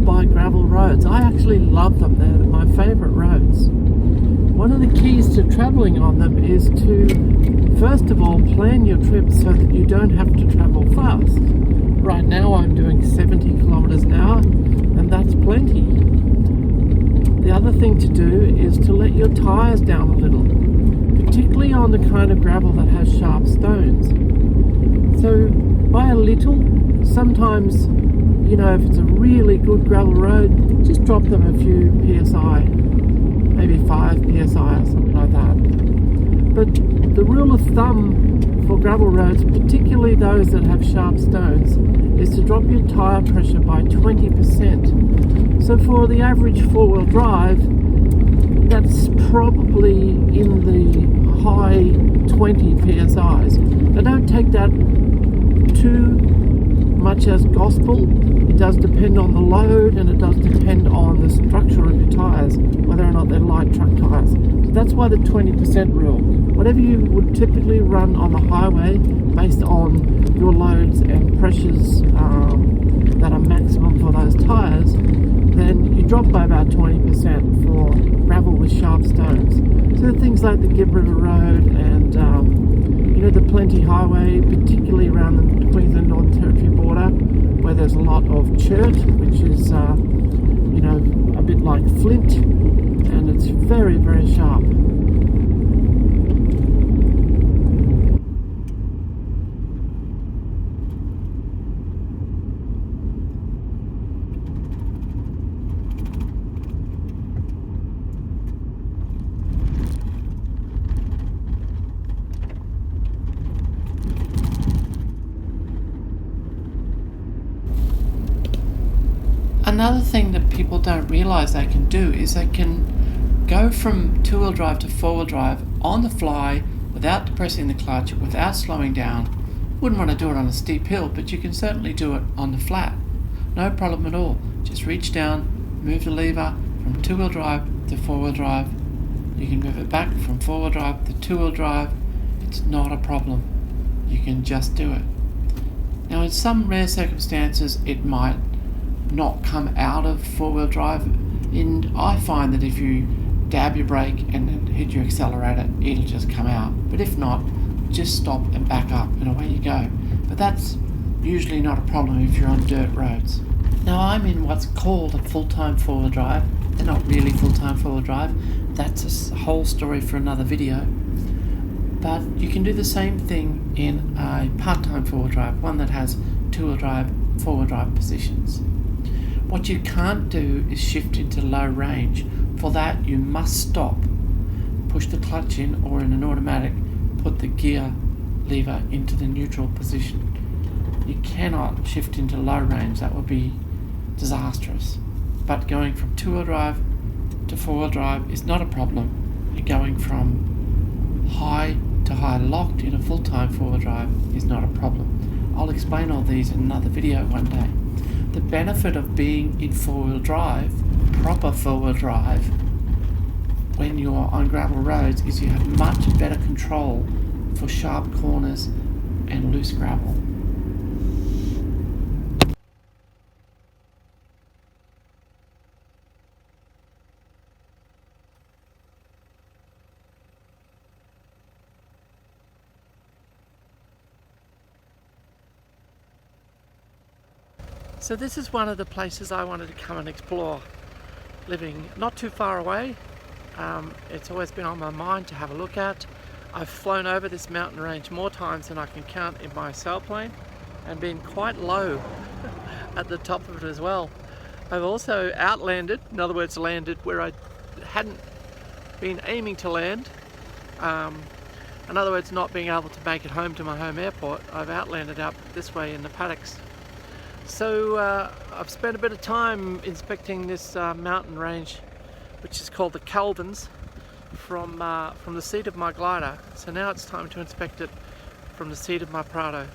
by gravel roads. I actually love them. They're my favourite roads. One of the keys to travelling on them is to, first of all, plan your trip so that you don't have to travel fast. Right now I'm doing 70 kilometres an hour, and that's plenty. The other thing to do is to let your tyres down a little, particularly on the kind of gravel that has sharp stones. So by a little, sometimes, if it's a really good gravel road, just drop them a few PSI, maybe 5 PSI or something like that. But the rule of thumb for gravel roads, particularly those that have sharp stones, is to drop your tyre pressure by 20%. So for the average four-wheel drive, that's probably in the high 20 PSIs. Now don't take that too much as gospel. It does depend on the load, and it does depend on the structure of your tyres, whether or not they're light truck tyres. So that's why the 20% rule. Whatever you would typically run on the highway based on your loads and pressures that are maximum for those tyres, then you drop by about 20% for gravel with sharp stones. So things like the Gibb River Road and the Plenty Highway, particularly around the Queensland Northern Territory border, where there's a lot of chert, which is a bit like flint, and it's very, very sharp. Another thing that people don't realise they can do is they can go from two-wheel drive to four-wheel drive on the fly without depressing the clutch, without slowing down. Wouldn't want to do it on a steep hill, but you can certainly do it on the flat. No problem at all. Just reach down, move the lever from two-wheel drive to four-wheel drive. You can move it back from four-wheel drive to two-wheel drive. It's not a problem. You can just do it. Now, in some rare circumstances, it might not come out of four-wheel drive, and I find that if you dab your brake and then hit your accelerator, it'll just come out. But if not, just stop and back up and away you go. But that's usually not a problem if you're on dirt roads. Now, I'm in what's called a full-time four-wheel drive. They're not really full-time four-wheel drive. That's a whole story for another video. But you can do the same thing in a part-time four-wheel drive, one that has two-wheel drive, four-wheel drive positions. What you can't do is shift into low range. For that, you must stop, push the clutch in, or in an automatic, put the gear lever into the neutral position. You cannot shift into low range. That would be disastrous. But going from two-wheel drive to four-wheel drive is not a problem. And going from high to high locked in a full-time four-wheel drive is not a problem. I'll explain all these in another video one day. The benefit of being in four-wheel drive, proper four-wheel drive, when you're on gravel roads, is you have much better control for sharp corners and loose gravel. So this is one of the places I wanted to come and explore, living not too far away. It's always been on my mind to have a look at. I've flown over this mountain range more times than I can count in my sailplane, and been quite low at the top of it as well. I've also outlanded, in other words landed where I hadn't been aiming to land. In other words, not being able to make it home to my home airport. I've outlanded out this way in the paddocks. So I've spent a bit of time inspecting this mountain range, which is called the Calvins, from the seat of my glider. So now it's time to inspect it from the seat of my Prado.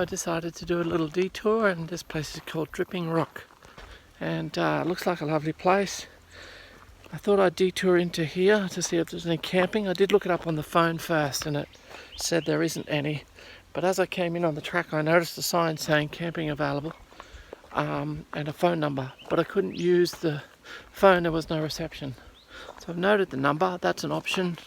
I decided to do a little detour, and this place is called Dripping Rock, and looks like a lovely place. I thought I'd detour into here to see if there's any camping. I did look it up on the phone first and it said there isn't any, but as I came in on the track I noticed a sign saying camping available, and a phone number, but I couldn't use the phone, there was no reception. So I've noted the number, that's an option.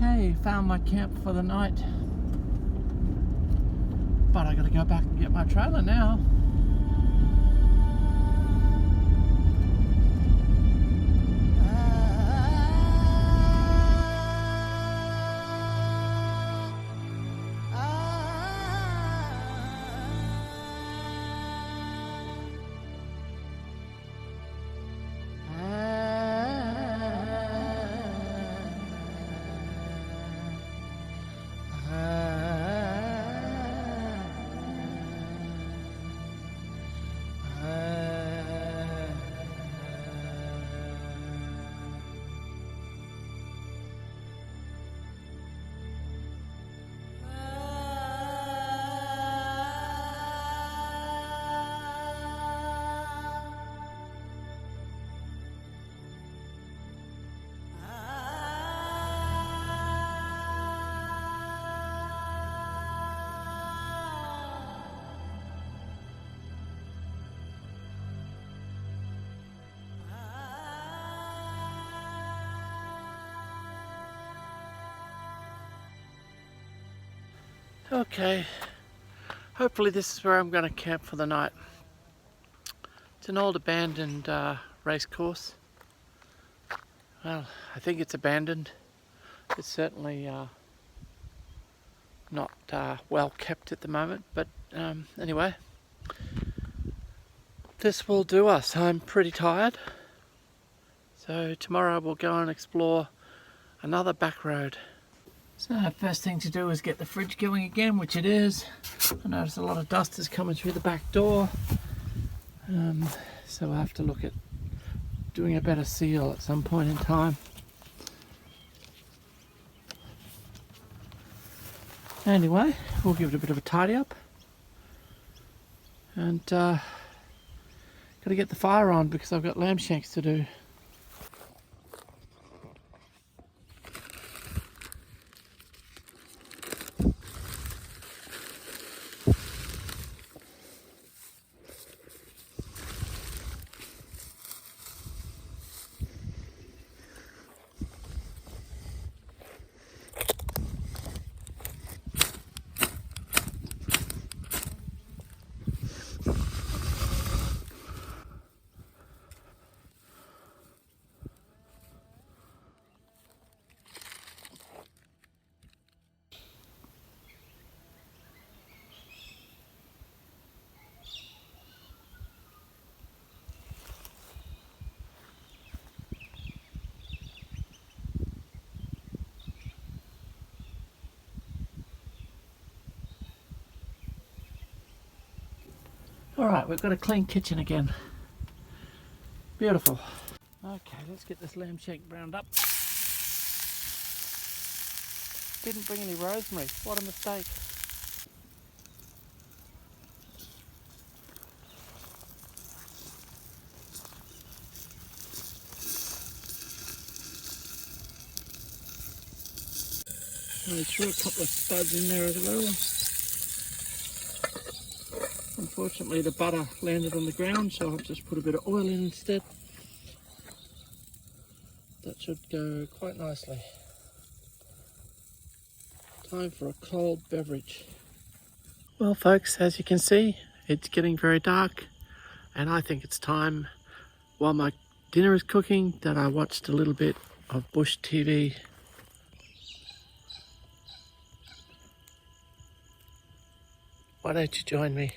Okay, found my camp for the night, but I gotta go back and get my trailer now. Okay, hopefully this is where I'm going to camp for the night. It's an old abandoned race course. Well, I think it's abandoned. It's certainly not well kept at the moment, but anyway, this will do us. I'm pretty tired, so tomorrow we'll go and explore another back road. So first thing to do is get the fridge going again, which it is. I notice a lot of dust is coming through the back door, so I have to look at doing a better seal at some point in time. Anyway, we'll give it a bit of a tidy up, and got to get the fire on because I've got lamb shanks to do. Alright, we've got a clean kitchen again. Beautiful. Okay, let's get this lamb shank browned up. Didn't bring any rosemary. What a mistake. I threw a couple of spuds in there as well. Unfortunately the butter landed on the ground, so I've just put a bit of oil in instead. That should go quite nicely. Time for a cold beverage. Well folks, as you can see, it's getting very dark, and I think it's time, while my dinner is cooking, that I watched a little bit of bush TV. Why don't you join me?